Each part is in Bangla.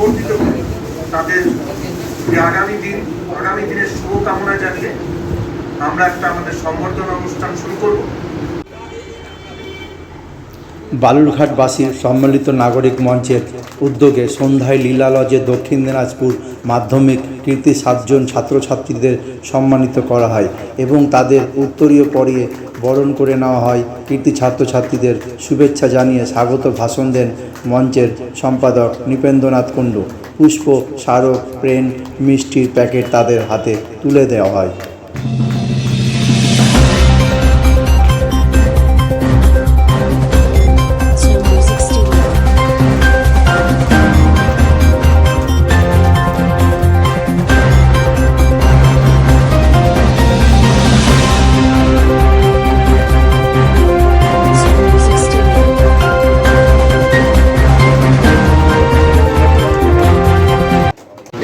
সংবর্ধিত করে তাদের আগামী দিনের শুভকামনা জানিয়ে আমরা একটা আমাদের সংবর্ধনা অনুষ্ঠান শুরু করব। বালুরঘাটবাসীর সম্মিলিত নাগরিক মঞ্চের উদ্যোগে সন্ধ্যায় লীলা লজে দক্ষিণ দিনাজপুর মাধ্যমিক কৃতী 7 জন ছাত্রছাত্রীদের সম্মানিত করা হয় এবং তাদের উত্তরীয় পরিয়ে বরণ করে নেওয়া হয়। কৃতী ছাত্রছাত্রীদের শুভেচ্ছা জানিয়ে স্বাগত ভাষণ দেন মঞ্চের সম্পাদক নৃপেন্দ্রনাথ কুণ্ডু। পুষ্প, স্মারক, পেন, মিষ্টির প্যাকেট তাদের হাতে তুলে দেওয়া হয়।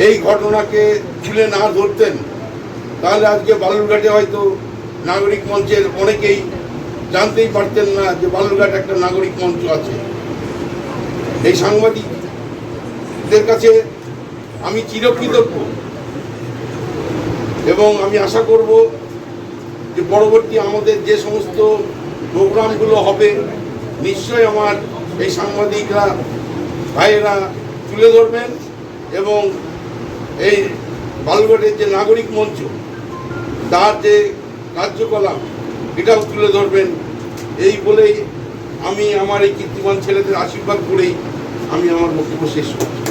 এই ঘটনাকে তুলে না ধরতেন তাহলে আজকে বালুরঘাটে হয়তো নাগরিক মঞ্চের অনেকেই জানতেই পারতেন না যে বালুরঘাট একটা নাগরিক মঞ্চ আছে। এই সাংবাদিকদের কাছে আমি চিরকৃতজ্ঞ এবং আমি আশা করব যে পরবর্তী আমাদের যে সমস্ত প্রোগ্রামগুলো হবে নিশ্চয়ই আমার এই সাংবাদিকরা ভাইয়েরা তুলে ধরবেন এবং এই বালুরঘাটের যে নাগরিক মঞ্চ তার যে কার্যকলাপ এটাও তুলে ধরবেন। এই বলেই আমি আমার এই কীর্তিমান ছেলেদের আশীর্বাদ করেই আমি আমার বক্তব্য শেষ করছি।